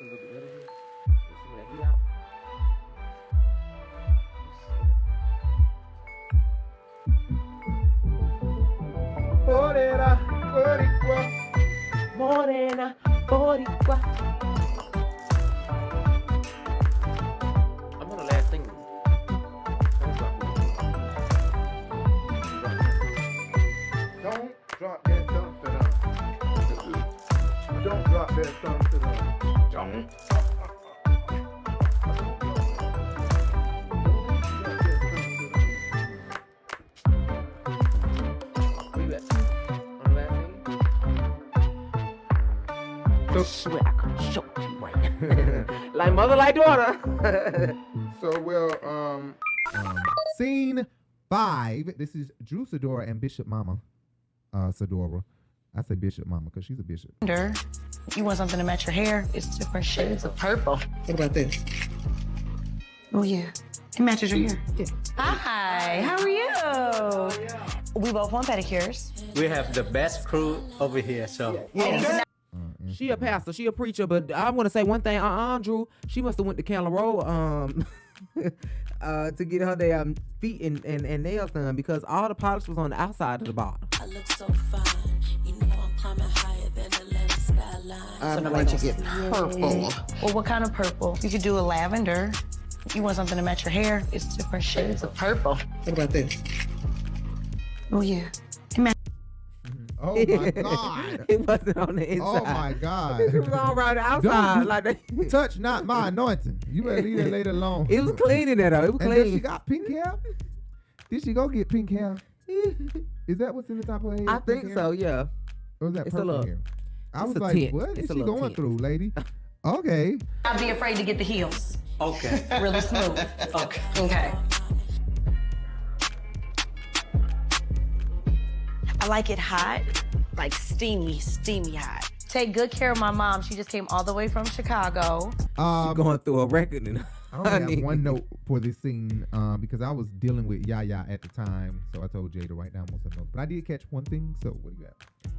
a little bit of it. Get some of that heat out. Morena, boricua. Morena, boricua. I'm on the last thing. Don't drop that thump to them. Don't drop that thump to them. Don't. I swear I could choke you right now. Like mother, like daughter. So, Scene 5. This is Drew Sidora and Bishop Mama. Sidora. I say Bishop Mama because she's a bishop. You want something to match your hair? It's different shades of purple. What about this? Oh, yeah. It matches your hair. Yeah. Hi, how are you? We both want pedicures. We have the best crew over here, so. Yeah. She a pastor, she a preacher, but I want to say one thing. Drew, she must have went to RHOA to get her damn feet and nails done because all the polish was on the outside of the bottom. I look so fine, you know I'm climbing higher than the Atlantic skyline. I'm going to get purple. Well, what kind of purple? You could do a lavender. You want something to match your hair? It's different shades of purple. What about this? Oh, yeah. Oh my God. It wasn't on the inside. Oh my God. It was all around the outside. Like that. Touch not my anointing. You better leave that lady alone. It was clean in there though. It was And clean. then she got pink hair? Did she go get pink hair? Is that what's in the top of her head? I think so, yeah. Or was that It's a purple little- hair? I was a like, tint. what It's is a she little going tint. through, lady? Okay. I'd be afraid to get the heels. Okay. Really smooth. Okay. Okay. I like it hot, like steamy hot. Take good care of my mom. She just came all the way from Chicago. Going through a record and I only have one note for this scene because I was dealing with Yaya at the time, so I told Jay to write down most of the notes. But I did catch one thing, so what do you got?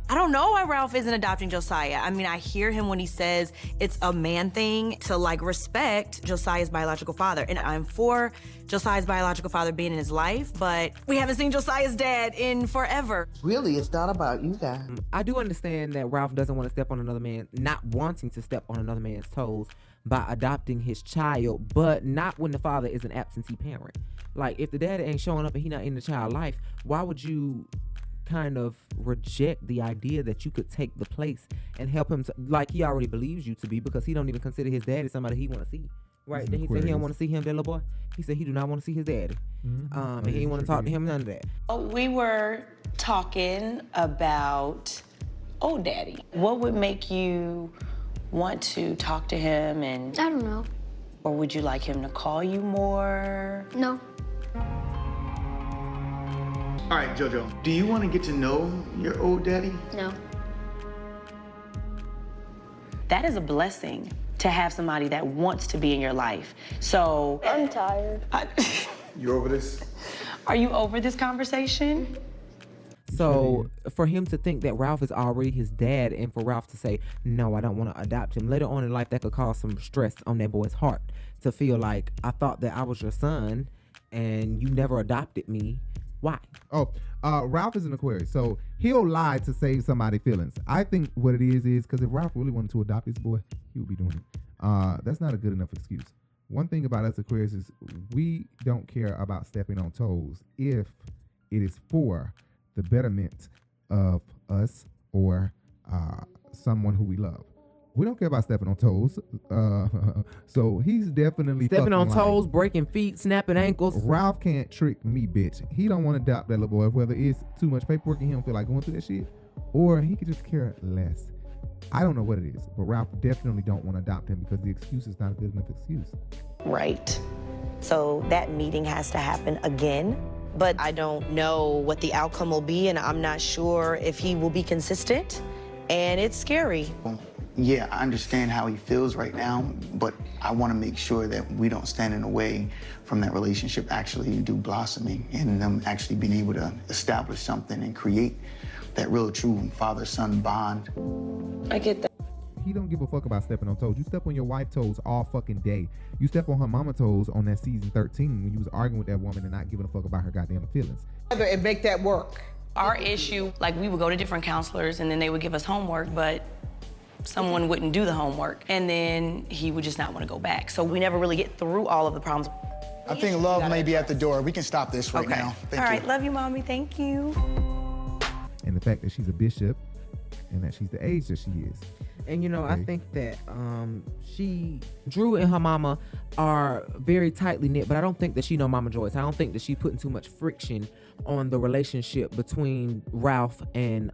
I don't know why Ralph isn't adopting Josiah. I mean, I hear him when he says it's a man thing to like respect Josiah's biological father. And I'm for Josiah's biological father being in his life, but we haven't seen Josiah's dad in forever. Really, it's not about you guys. I do understand that Ralph doesn't want to step on another man, not wanting to step on another man's toes by adopting his child, but not when the father is an absentee parent. Like, if the daddy ain't showing up and he not in the child's life, why would you kind of reject the idea that you could take the place and help him to, like he already believes you to be, because he don't even consider his daddy somebody he want to see. Right? Then he said he don't want to see him, that little boy. He said he do not want to see his daddy. And he didn't want to talk to him, none of that. We were talking about old daddy. What would make you want to talk to him and, I don't know. or would you like him to call you more? No. All right, JoJo, do you want to get to know your old daddy? No. That is a blessing to have somebody that wants to be in your life. So, I'm tired. You over this? Are you over this conversation? So for him to think that Ralph is already his dad, and for Ralph to say, no, I don't want to adopt him, later on in life that could cause some stress on that boy's heart to feel like, I thought that I was your son and you never adopted me. Why? Ralph is an Aquarius, so he'll lie to save somebody's feelings. I think what it is because if Ralph really wanted to adopt his boy, he would be doing it. That's not a good enough excuse. One thing about us Aquarius is we don't care about stepping on toes if it is for the betterment of us or someone who we love. We don't care about stepping on toes. So he's definitely Stepping on fucking toes, lying. breaking feet, snapping ankles. Ralph can't trick me, bitch. He don't want to adopt that little boy, whether it's too much paperwork and he don't feel like going through that shit, or he could just care less. I don't know what it is, but Ralph definitely don't want to adopt him because the excuse is not a good enough excuse. Right. So that meeting has to happen again, but I don't know what the outcome will be, and I'm not sure if he will be consistent, and it's scary. Yeah, I understand how he feels right now, but I want to make sure that we don't stand in the way from that relationship actually do blossoming and them actually being able to establish something and create that real true father-son bond. I get that. he don't give a fuck about stepping on toes. You step on your wife's toes all fucking day. You step on her mama toes on that season 13 when you was arguing with that woman and not giving a fuck about her goddamn feelings. And make that work. Our issue, like we would go to different counselors and then they would give us homework, but someone wouldn't do the homework. And then he would just not want to go back. So we never really get through all of the problems. I think love may be at the door. We can stop this right now. Thank you. All right, love you, Mommy. Thank you. And the fact that she's a bishop and that she's the age that she is. And you know, I think that Drew and her mama are very tightly knit, but I don't think that she know Mama Joyce. I don't think that she putting too much friction on the relationship between Ralph and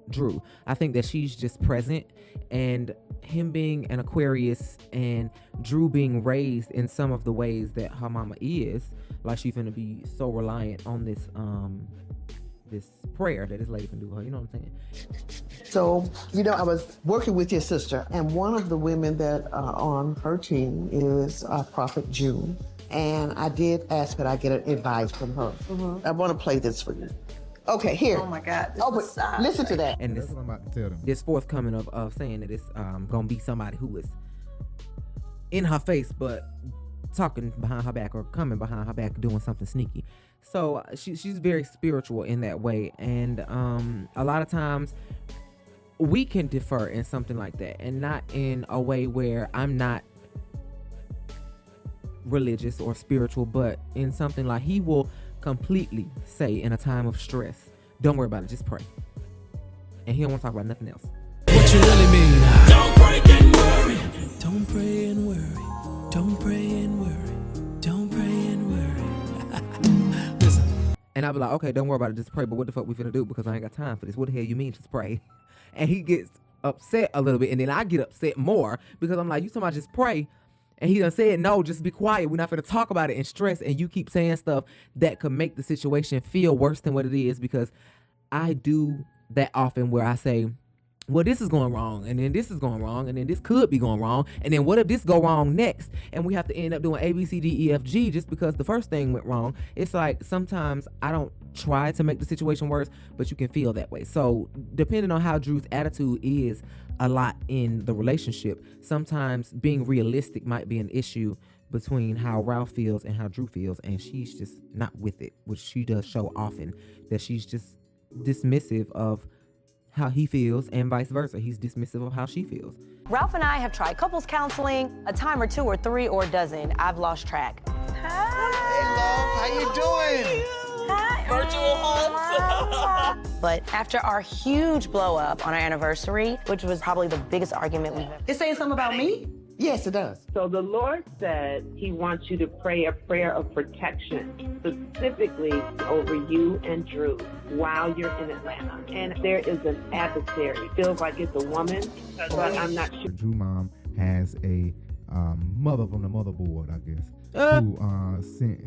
Drew. I think that she's just present, and him being an Aquarius and Drew being raised in some of the ways that her mama is, like she's gonna be so reliant on this this prayer that this lady can do her. You know what I'm saying? So, you know, I was working with your sister, and one of the women that are on her team is Prophet June. And I did ask that I get an advice from her. I want to play this for you. Okay, here. Oh my God. Listen to that. And That's what I'm about to tell them. this forthcoming of saying that it's gonna be somebody who is in her face but talking behind her back or coming behind her back doing something sneaky. So she's very spiritual in that way, and a lot of times we can differ in something like that, and not in a way where I'm not religious or spiritual, but in something like he will completely say in a time of stress, don't worry about it, just pray. And he don't want to talk about nothing else. What you really mean? Don't pray and worry. Don't pray and worry. Don't pray and worry. Don't pray and worry. Listen. And I'll be like, okay, don't worry about it, just pray. But what the fuck we finna do? Because I ain't got time for this. What the hell you mean just pray? And he gets upset a little bit, and then I get upset more because I'm like, you talking about just pray? And he done said, no, just be quiet. We're not going to talk about it in stress. And you keep saying stuff that could make the situation feel worse than what it is, because I do that often where I say, well, this is going wrong, and then this is going wrong, and then this could be going wrong, and then what if this go wrong next? And we have to end up doing A, B, C, D, E, F, G just because the first thing went wrong. It's like sometimes I don't try to make the situation worse, but you can feel that way. So depending on how Drew's attitude is a lot in the relationship, sometimes being realistic might be an issue between how Ralph feels and how Drew feels, and she's just not with it, which she does show often, that she's just dismissive of how he feels and vice versa. He's dismissive of how she feels. Ralph and I have tried couples counseling a time or two or three or a dozen. I've lost track. Hey, love, how you doing? Hi. Virtual hugs. But after our huge blow up on our anniversary, which was probably the biggest argument we've ever. It's saying something about me? Yes, it does. So the Lord said he wants you to pray a prayer of protection, specifically over you and Drew while you're in Atlanta. And there is an adversary. Feels like it's a woman, but I'm not sure. Drew mom has a mother from the motherboard, I guess,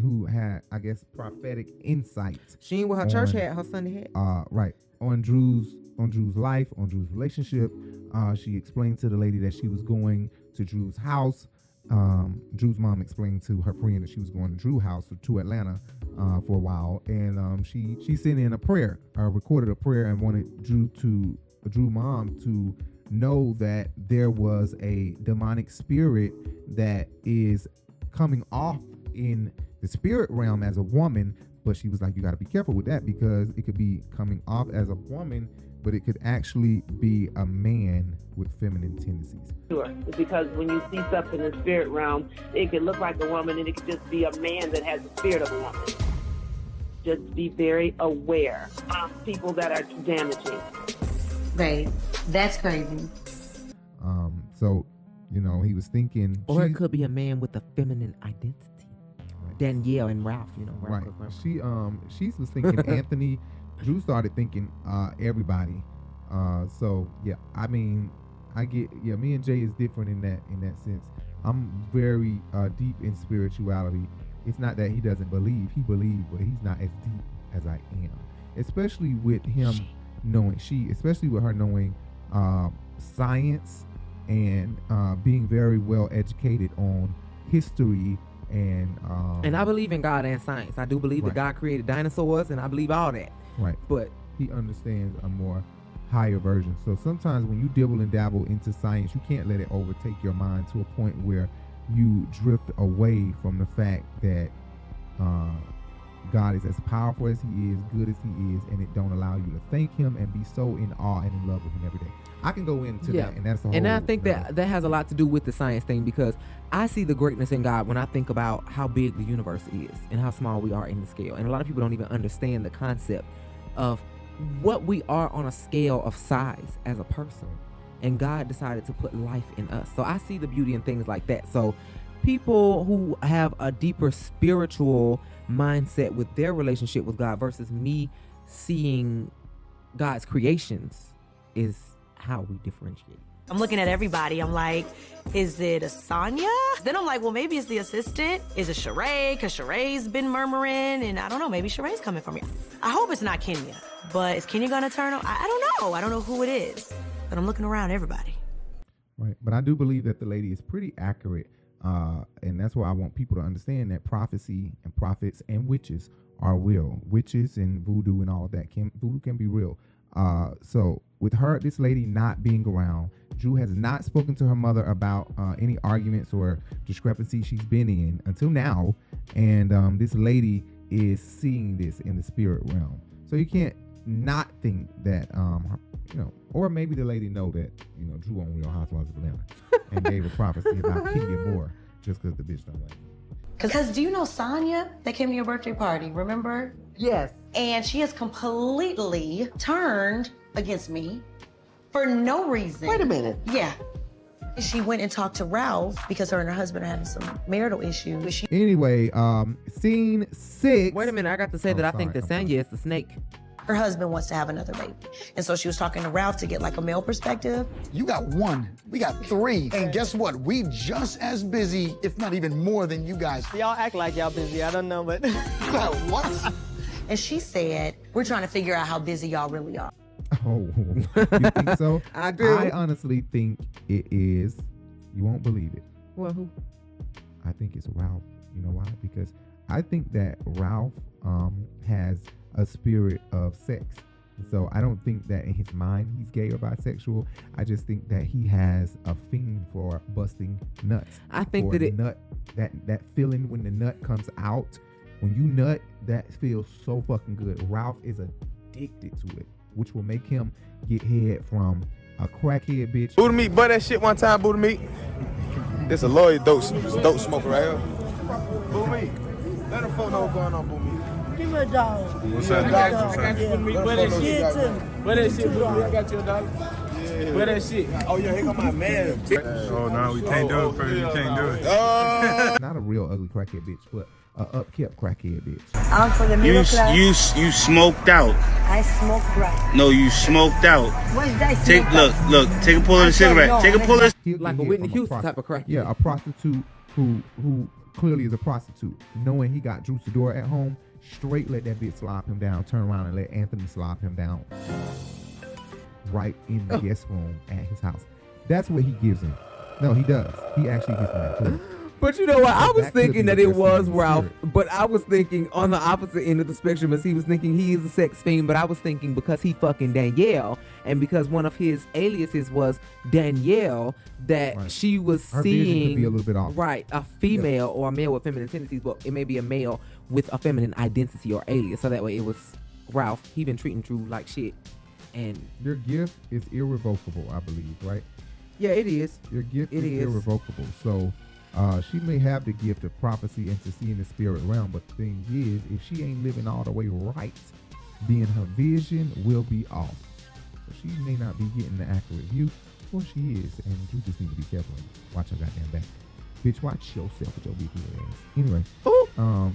who had, I guess, prophetic insight. She ain't what her church had, her Sunday had. Right. On Drew's life, on Drew's relationship. She explained to the lady that she was going to Drew's house. Drew's mom explained to her friend that she was going to Drew's house to Atlanta for a while, and she sent in a prayer, recorded a prayer, and wanted Drew mom to know that there was a demonic spirit that is coming off in the spirit realm as a woman, but she was like, you got to be careful with that because it could be coming off as a woman, but it could actually be a man with feminine tendencies. Sure, because when you see stuff in the spirit realm, it can look like a woman and it could just be a man that has the spirit of a woman. Just be very aware of people that are damaging. Babe, that's crazy. So, you know, he was thinking, or it could be a man with a feminine identity. Right. Danielle and Ralph, you know. Ralph right. She was thinking Anthony. Drew started thinking everybody. So yeah, I mean, I get, yeah, me and Jay is different in that sense. I'm very deep in spirituality. It's not that he doesn't believe, he believes, but he's not as deep as I am. Especially with him knowing, especially with her knowing science and being very well educated on history and I believe in God and science. I do believe that God created dinosaurs, and I believe all that. Right. But he understands a more higher version. So sometimes when you dibble and dabble into science, you can't let it overtake your mind to a point where you drift away from the fact that God is as powerful as he is, good as he is, and it don't allow you to thank him and be so in awe and in love with him every day. I can go into that, and that's the whole. And I think that has a lot to do with the science thing, because I see the greatness in God when I think about how big the universe is and how small we are in the scale. And a lot of people don't even understand the concept of what we are on a scale of size as a person. And God decided to put life in us. So I see the beauty in things like that. So people who have a deeper spiritual mindset with their relationship with God versus me seeing God's creations is how we differentiate. I'm looking at everybody. I'm like, is it Asanya? Then I'm like, well, maybe it's the assistant. Is it Sheree? Because Sheree's been murmuring, and I don't know, maybe Sheree's coming for me. I hope it's not Kenya, but is Kenya going to turn on? I don't know. I don't know who it is, but I'm looking around everybody. Right, but I do believe that the lady is pretty accurate, and that's why I want people to understand that prophecy and prophets and witches are real. Witches and voodoo and all of that, voodoo can be real. So with her, this lady not being around, Drew has not spoken to her mother about any arguments or discrepancies she's been in until now, and this lady is seeing this in the spirit realm. So you can't not think that, or maybe the lady know that, Drew on Real Housewives of Atlanta and gave a prophecy about Kenya more just because the bitch don't like it. Because do you know Sonya that came to your birthday party, remember? Yes. And she has completely turned against me for no reason. Wait a minute. Yeah. She went and talked to Ralph because her and her husband are having some marital issues. Anyway, scene 6. Wait a minute, I got to say that I think that Cynthia is the snake. Her husband wants to have another baby. And so she was talking to Ralph to get like a male perspective. You got 1, we got 3. And guess what? We just as busy, if not even more than you guys. Y'all act like y'all busy, I don't know, but. What? And she said, we're trying to figure out how busy y'all really are. Oh, you think so? I do. I honestly think it is. You won't believe it. Well, who? I think it's Ralph. You know why? Because I think that Ralph has a spirit of sex. So I don't think that in his mind he's gay or bisexual. I just think that he has a fiend for busting nuts. I think that feeling when the nut comes out, when you nut, that feels so fucking good. Ralph is addicted to it, which will make him get head from a crackhead bitch. Booty meat, butt that shit one time, booty meat. This a loyal dope smoker right here. Booty meat, let them folk know what's going on, booty meat. Give me a dog. What's up? I got you. Where that shit to me? Where that shit, booty meat? I got you a dollar. Yeah. Where that shit? Oh, yeah, here come my man. Oh, no, we can't do it, bro. We can't do it. Not a real ugly crackhead bitch, but a upkept crackhead bitch. I'm for the middle class. You smoked out. I smoke right. No, you smoked out. What's that? Take a pull of the cigarette. Take a pull of the Like a Whitney Houston type of crackhead. Yeah, a prostitute who clearly is a prostitute, knowing he got Drew Sidora at home, straight let that bitch slop him down, turn around and let Anthony slop him down right in the guest room at his house. That's what he gives him. No, he does. He actually gives him that too. But you know what? I was That could thinking be that the it best was thing in the Ralph, spirit. but I was thinking on the opposite end of the spectrum as he was thinking he is a sex fiend, but I was thinking because he fucking Danielle and because one of his aliases was Danielle, that Right. she was Her vision could seeing be a little bit off. right, a female or a male with feminine tendencies, but it may be a male with a feminine identity or alias. So that way it was Ralph. He been treating Drew like shit. And Your gift is irrevocable, I believe, right? yeah, it is. Your gift It is is. irrevocable. So she may have the gift of prophecy and to see in the spirit realm, but the thing is, if she ain't living all the way right, then her vision will be off. So she may not be getting the accurate view, or she is, and you just need to be careful and watch her goddamn back. Bitch, watch yourself with your big head ass. Anyway,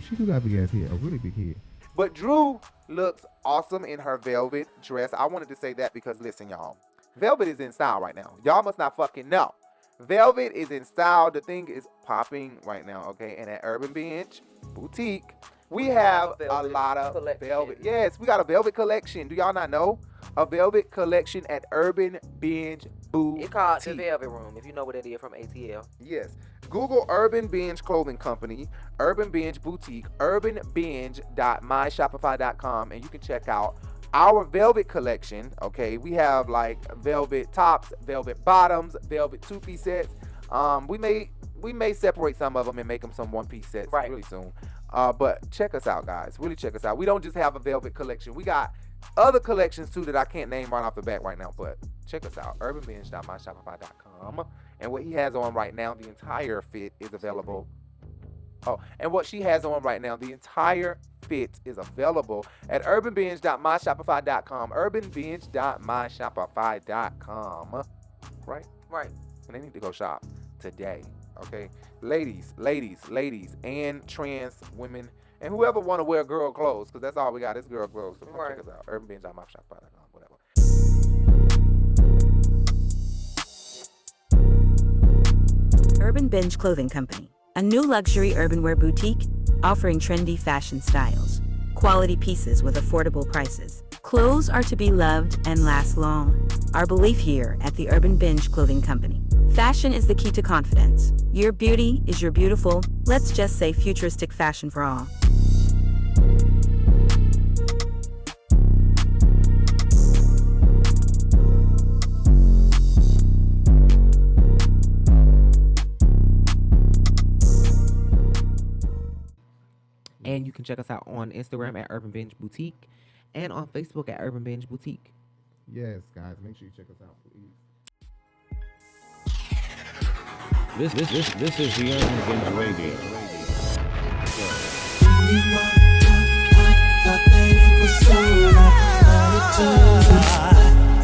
she do got a big ass head, a really big head. But Drew looks awesome in her velvet dress. I wanted to say that because, listen, y'all. Velvet is in style right now. Y'all must not fucking know. Velvet is in style. The thing is popping right now, okay? And at Urban Binge Boutique, we have a lot of velvet. Yes, we got a velvet collection. Do y'all not know? A velvet collection at Urban Binge Boutique. It's called the Velvet Room, if you know what it is from ATL. Yes. Google Urban Binge Clothing Company, Urban Binge Boutique, urbanbinge.myshopify.com, and you can check out our velvet collection, okay, we have like velvet tops, velvet bottoms, velvet two-piece sets. We may separate some of them and make them some one-piece sets really soon. But check us out, guys. Really check us out. We don't just have a velvet collection. We got other collections too that I can't name right off the bat right now. But check us out. urbanbinge.myshopify.com. And what he has on right now, the entire fit is available. Oh, and what she has on right now, the entire fit is available at urbanbinge.myshopify.com. urbanbinge.myshopify.com. Right? Right. And they need to go shop today. Okay? Ladies, and trans women, and whoever want to wear girl clothes, because that's all we got is girl clothes. So check us out. urbanbinge.myshopify.com. Whatever. Urban Binge Clothing Company, a new luxury urban wear boutique offering trendy fashion styles, quality pieces with affordable prices. Clothes are to be loved and last long. Our belief here at the Urban Binge Clothing Company. Fashion is the key to confidence. Your beauty is your beautiful, let's just say futuristic fashion for all. And you can check us out on Instagram at Urban Binge Boutique and on Facebook at Urban Binge Boutique. Yes, guys, make sure you check us out, please. This is the Urban Binge Radio.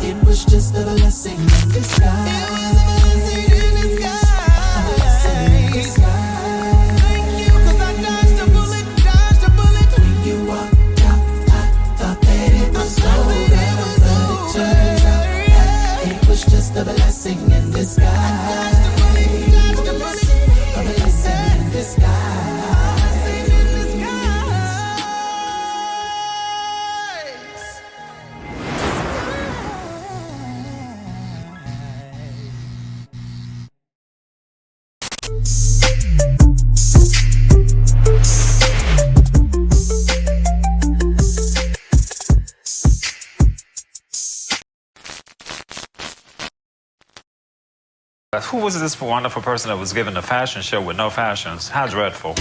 It was just a blessing in disguise. Thank you, 'cause I dodged a bullet. When you walked out, I thought that it was over, but it turned out that it was just a blessing in disguise. A blessing in disguise. Who was this wonderful person that was given a fashion show with no fashions? How dreadful.